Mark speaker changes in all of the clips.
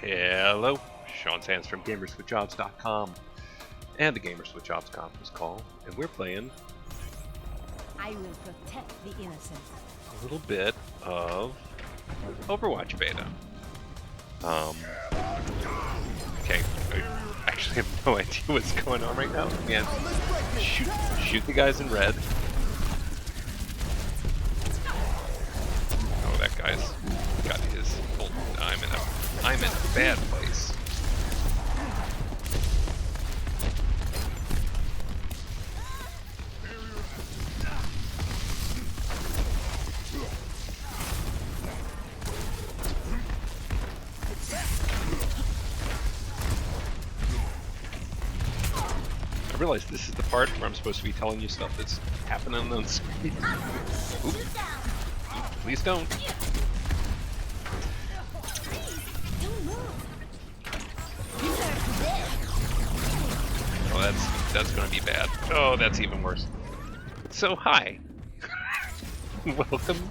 Speaker 1: Hello, Sean Sands from GamersWithJobs.com and the GamersWithJobs conference call, and we're playing
Speaker 2: I will protect the innocent.
Speaker 1: a little bit of Overwatch beta. Okay, I actually have no idea what's going on right now. Man, shoot the guys in red. Oh, that guy's got his ult. I'm in a bad place. I realize this is the part where I'm supposed to be telling you stuff that's happening on screen. Oop. Please don't. Oh, that's gonna be bad. Oh, that's even worse. So, hi. Welcome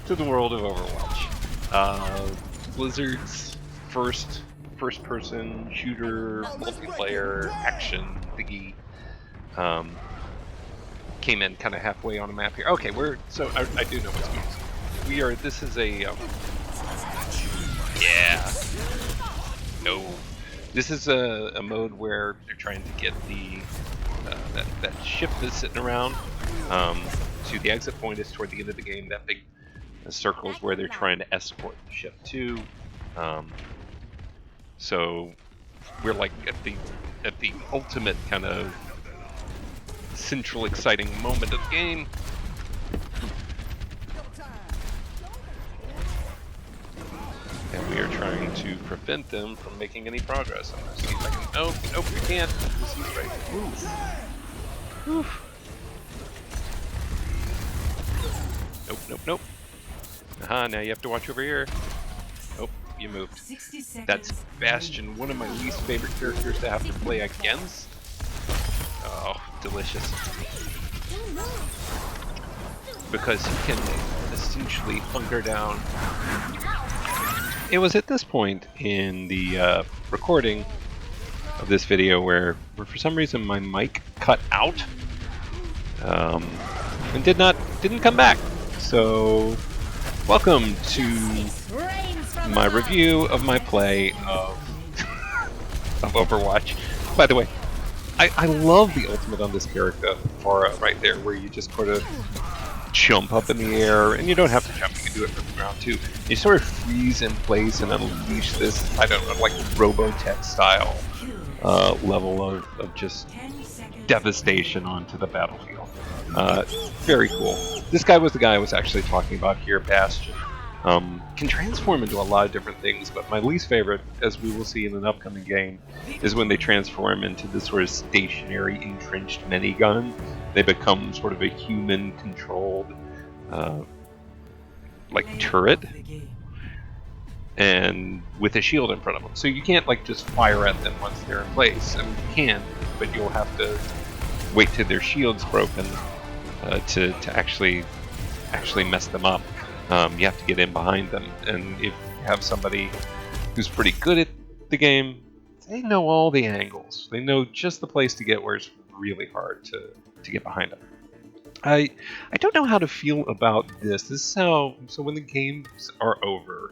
Speaker 1: to the world of Overwatch. Blizzard's first-person shooter multiplayer action thingy. Came in kind of halfway on a map here. Okay, I do know what's going on. This is a yeah. No. This is a mode where they're trying to get the that ship that's sitting around to the exit point is toward the end of the game. That big circle is where they're trying to escort the ship to. So we're like at the ultimate kind of central exciting moment of the game. And we are trying to prevent them from making any progress. I'm gonna see if I can. Nope, we can't. This is right. Oof. Nope. Aha, now you have to watch over here. Nope, you moved. That's Bastion, one of my least favorite characters to have to play against. Oh, delicious. Because you can essentially hunker down. It was at this point in the recording of this video where for some reason my mic cut out and didn't come back. So welcome to my review of my play of Overwatch. By the way, I love the ultimate on this character, Pharah, right there, where you just sort of jump up in the air, and you don't have to jump, you can do it from the ground too. You sort of freeze in place and unleash this, I don't know, like Robotech style level of just devastation onto the battlefield. Very cool. This guy was the guy I was actually talking about here, Bastion. Can transform into a lot of different things, but my least favorite, as we will see in an upcoming game, is when they transform into this sort of stationary, entrenched minigun. They become sort of a human-controlled, like, turret, and with a shield in front of them. So you can't, like, just fire at them once they're in place. I mean, you can, but you'll have to wait till their shield's broken to actually mess them up. You have to get in behind them, and if you have somebody who's pretty good at the game, they know all the angles. They know just the place to get where it's really hard to get behind them. I don't know how to feel about this. This is how, so when the games are over,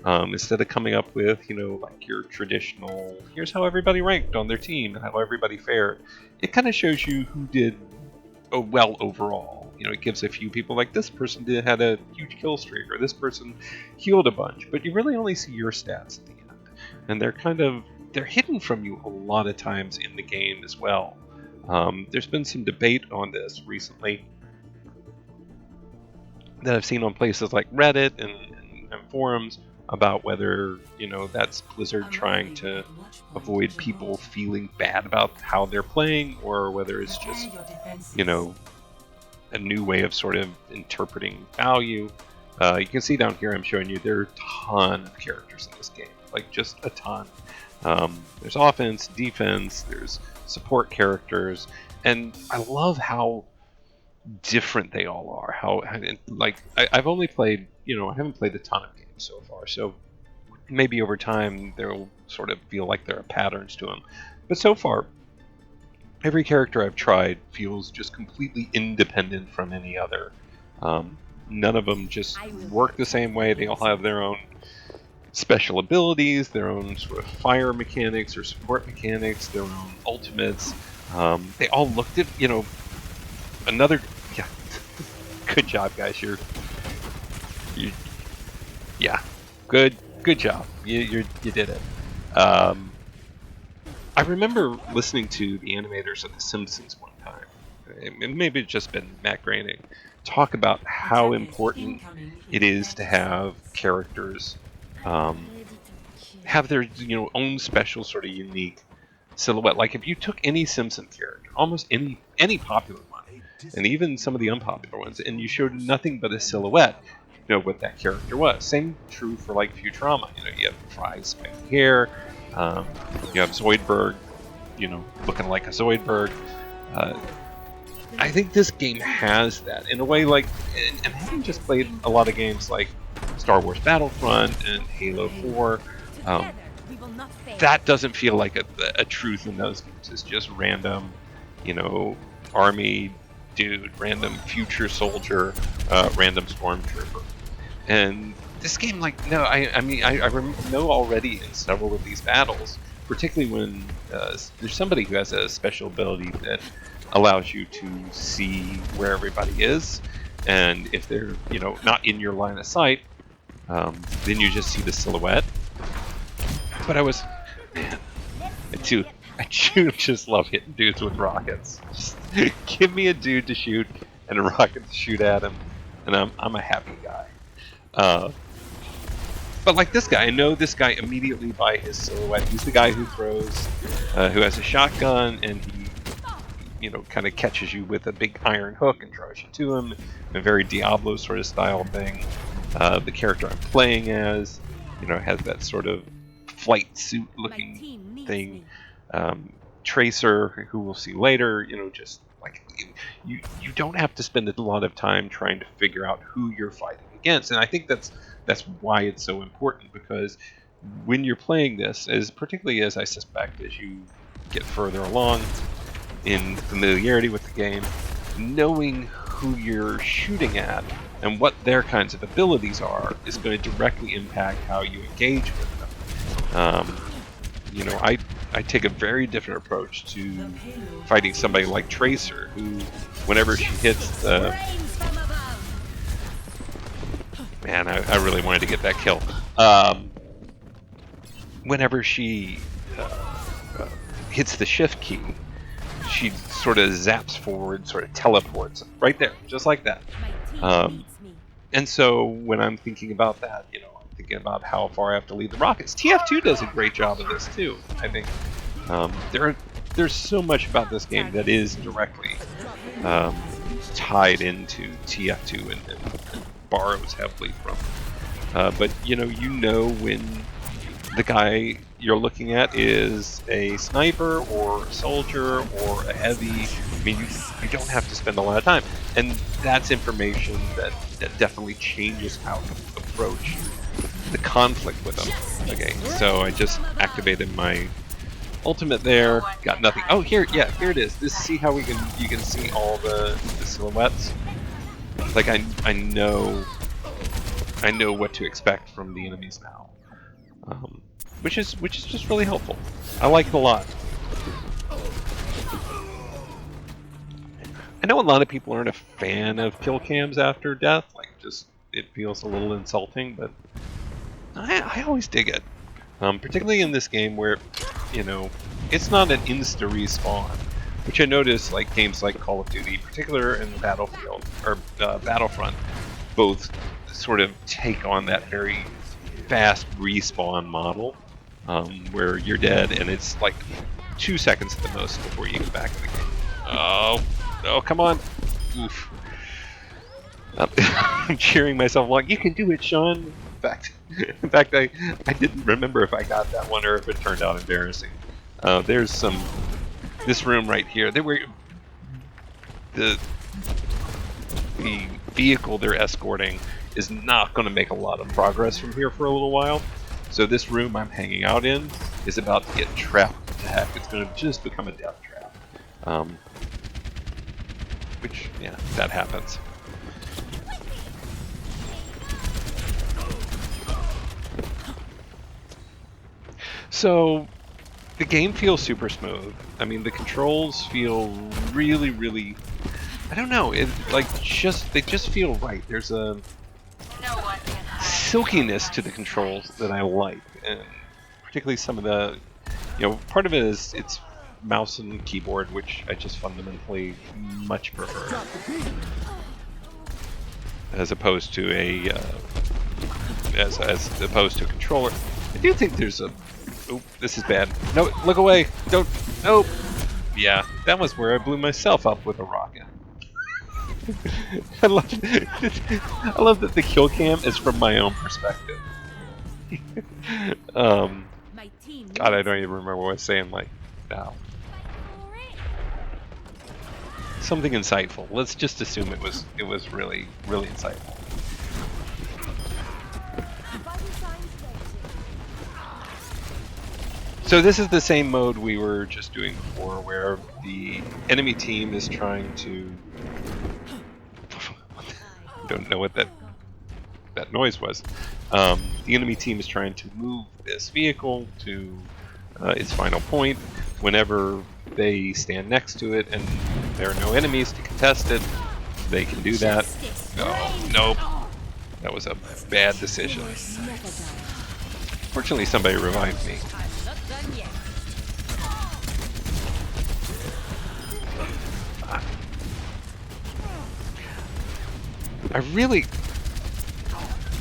Speaker 1: instead of coming up with, like your traditional, here's how everybody ranked on their team and how everybody fared, it kind of shows you who did well overall. It gives a few people, like this person had a huge kill streak, or this person healed a bunch, but you really only see your stats at the end. And they're hidden from you a lot of times in the game as well. There's been some debate on this recently that I've seen on places like Reddit and forums about whether, that's Blizzard trying to avoid people feeling bad about how they're playing, or whether it's just, a new way of sort of interpreting value. You can see down here I'm showing you there are a ton of characters in this game, like just a ton. There's offense, defense, there's support characters, and I love how different they all are. I've only played, I haven't played a ton of games so far, so Maybe over time they'll sort of feel like there are patterns to them. But so far, every character I've tried feels just completely independent from any other. None of them just work the same way. They all have their own special abilities, their own sort of fire mechanics or support mechanics, their own ultimates. They all looked at, another. Yeah, good job, guys. Yeah, good job. You did it. I remember listening to the animators of The Simpsons one time. Maybe it's just been Matt Groening talk about how important it is to have characters have their own special sort of unique silhouette. Like if you took any Simpson character, almost any popular one, and even some of the unpopular ones, and you showed nothing but a silhouette, you know what that character was. Same true for like Futurama. You have Fry's spiky hair, you have Zoidberg, looking like a Zoidberg. I think this game has that in a way, like, and having just played a lot of games like Star Wars Battlefront and Halo 4, that doesn't feel like a truth in those games. It's just random, army dude, random future soldier, random stormtrooper. And this game, like, no, I know already in several of these battles, particularly when there's somebody who has a special ability that allows you to see where everybody is, and if they're not in your line of sight, then you just see the silhouette. But I just love hitting dudes with rockets. Just give me a dude to shoot and a rocket to shoot at him, and I'm a happy guy. But like this guy, I know this guy immediately by his silhouette. He's the guy who throws, who has a shotgun, and he kind of catches you with a big iron hook and throws you to him, a very Diablo sort of style thing. The character I'm playing as, has that sort of flight suit looking thing. Tracer, who we'll see later, just like you don't have to spend a lot of time trying to figure out who you're fighting against, and I think that's why it's so important, because when you're playing this, particularly as I suspect as you get further along in familiarity with the game, knowing who you're shooting at and what their kinds of abilities are is going to directly impact how you engage with them. I take a very different approach to fighting somebody like Tracer, who, whenever she hits the... Man, I really wanted to get that kill. Whenever she hits the shift key, she sort of zaps forward, sort of teleports right there, just like that. And so when I'm thinking about that, I'm thinking about how far I have to lead the rockets. TF2 does a great job of this too, I think. There's so much about this game that is directly tied into TF2 and borrows heavily from. But when the guy you're looking at is a sniper or a soldier or a heavy. I mean, you don't have to spend a lot of time, and that's information that definitely changes how you approach the conflict with them. Okay, so I just activated my ultimate there. Got nothing. Oh, here it is. See how you can see all the silhouettes. Like I know what to expect from the enemies now. Which is just really helpful. I like it a lot. I know a lot of people aren't a fan of kill cams after death. Like, just it feels a little insulting, but I always dig it. Particularly in this game where, it's not an insta respawn, which I notice like games like Call of Duty, particular in Battlefield or Battlefront, both sort of take on that very fast respawn model. Where you're dead and it's like 2 seconds at the most before you get back in the game. Oh, come on! Oof. I'm cheering myself along. You can do it, Sean. In fact, I didn't remember if I got that one or if it turned out embarrassing. There's this room right here. The vehicle they're escorting is not going to make a lot of progress from here for a little while. So this room I'm hanging out in is about to get trapped to heck. It's going to just become a death trap. Which, yeah, that happens. So the game feels super smooth. I mean, the controls feel really, really, I don't know, it like they just feel right. There's a silkiness to the controls that I like, and particularly some of the, part of it is it's mouse and keyboard, which I just fundamentally much prefer, as opposed to as opposed to a controller. I do think there's a, oh, this is bad. No, look away! Don't, nope. Yeah, that was where I blew myself up with a rocket. I love that the kill cam is from my own perspective. God, I don't even remember what I was saying like now. Something insightful. Let's just assume it was really, really insightful. So this is the same mode we were just doing before, where the enemy team is trying to... I don't know what that noise was. The enemy team is trying to move this vehicle to its final point. Whenever they stand next to it and there are no enemies to contest it, they can do that. Oh, nope. That was a bad decision. Fortunately, somebody revived me.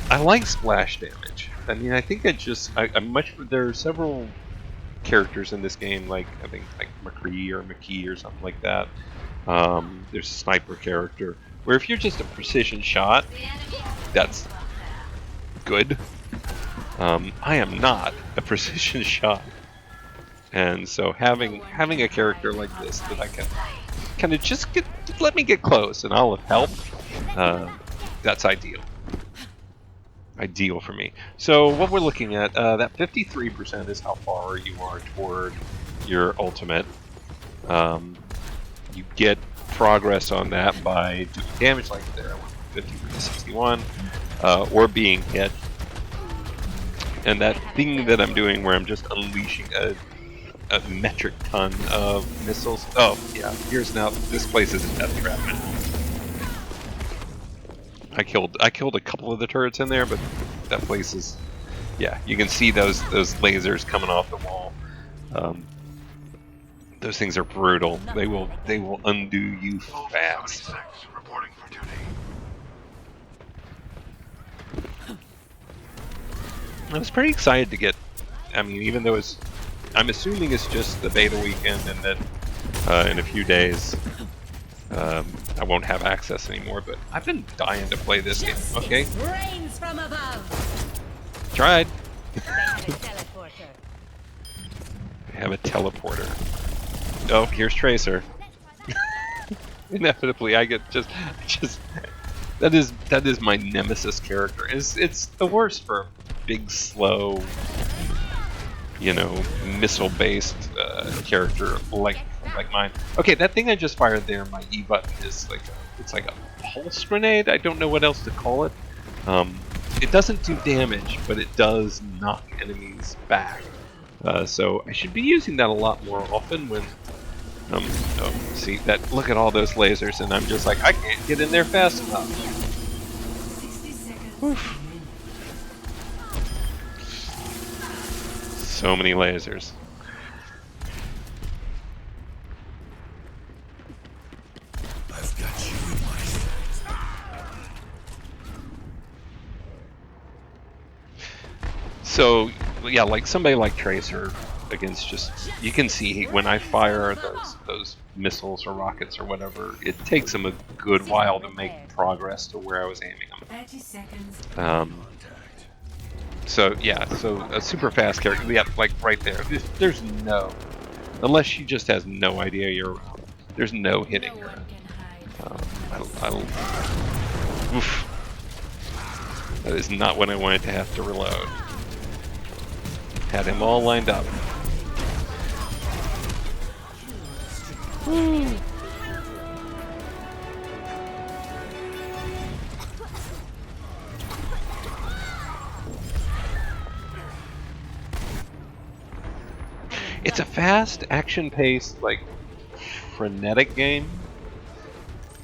Speaker 1: I like splash damage. I mean, I think there are several characters in this game, like I think like McCree or McKee or something like that. There's a sniper character where if you're just a precision shot, that's good. I am not a precision shot, and so having a character like this that I can kind of just let me get close and I'll help. That's ideal. Ideal for me. So what we're looking at, that 53% is how far you are toward your ultimate. You get progress on that by doing damage like there, 50 to 61, or being hit. And that thing that I'm doing where I'm just unleashing a metric ton of missiles. Oh, yeah, this place is a death trap now. I killed a couple of the turrets in there, but that place is, yeah, you can see those lasers coming off the wall. Those things are brutal. They will undo you fast. I was pretty excited to get. I mean, even though I'm assuming it's just the beta weekend, and that in a few days. I won't have access anymore, but I've been dying to play this game. Okay. Tried. I have a teleporter. Oh, here's Tracer. Inevitably, I get just that is my nemesis character. It's the worst for big, slow, missile-based character like mine. Okay, that thing I just fired there, my E button, is it's like a pulse grenade. I don't know what else to call it. It doesn't do damage, but it does knock enemies back. So I should be using that a lot more often when. Oh, see that? Look at all those lasers, and I'm just like, I can't get in there fast enough. Oof. So many lasers. So, yeah, like somebody like Tracer against you can see when I fire those missiles or rockets or whatever, it takes them a good while to make progress to where I was aiming them.
Speaker 3: 30 seconds.
Speaker 1: So yeah, so a super fast character, yeah, like right there. There's no, unless she just has no idea you're around. There's no hitting her. Oof. That is not what I wanted to have to reload. Had him all lined up. Woo. It's a fast, action-paced, like, frenetic game.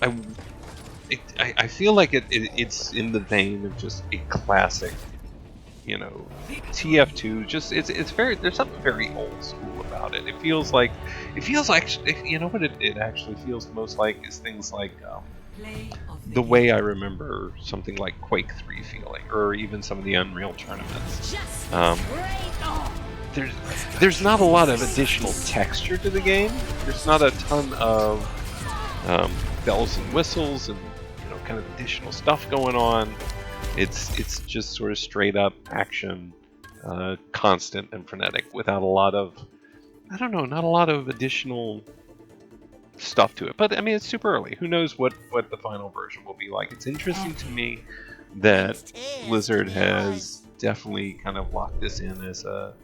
Speaker 1: I feel like it's in the vein of just a classic, you know, TF2. Just it's very, there's something very old school about it. It feels like you know what it actually feels most like is things like the way I remember something like Quake 3 feeling, or even some of the Unreal tournaments. There's not a lot of additional texture to the game. There's not a ton of bells and whistles and, you know, kind of additional stuff going on. It's just sort of straight up action, constant and frenetic, without a lot of, I don't know, not a lot of additional stuff to it. But I mean, it's super early. Who knows what the final version will be like? It's interesting to me that Blizzard has definitely kind of locked this in as a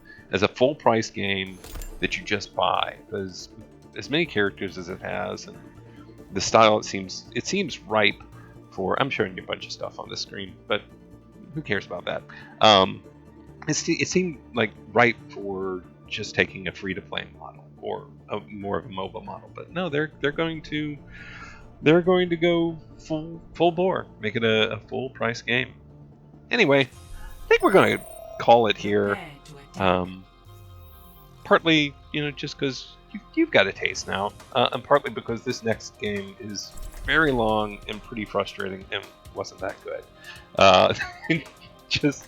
Speaker 1: full price game that you just buy, because as many characters as it has and the style, it seems ripe for. I'm showing you a bunch of stuff on the screen, but who cares about that? It seemed like ripe for just taking a free-to-play model or more of a mobile model. But no, they're going to go full bore, make it a full price game. Anyway, I think we're going to call it here. Partly, you know, just because you've got a taste now, and partly because this next game is very long and pretty frustrating and wasn't that good.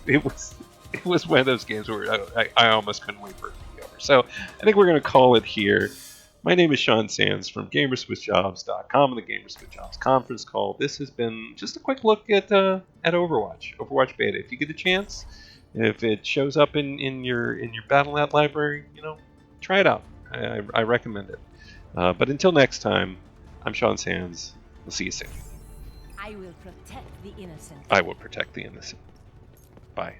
Speaker 1: It was one of those games where I almost couldn't wait for it to be over. So I think we're going to call it here. My name is Sean Sands from Gamerswithjobs.com and the Gamerswithjobs conference call. This has been just a quick look at Overwatch beta. If you get a chance, if it shows up in your Battle.net library, you know, try it out. I recommend it. But until next time, I'm Sean Sands. We'll see you soon.
Speaker 2: I will protect the innocent.
Speaker 1: I will protect the innocent. Bye.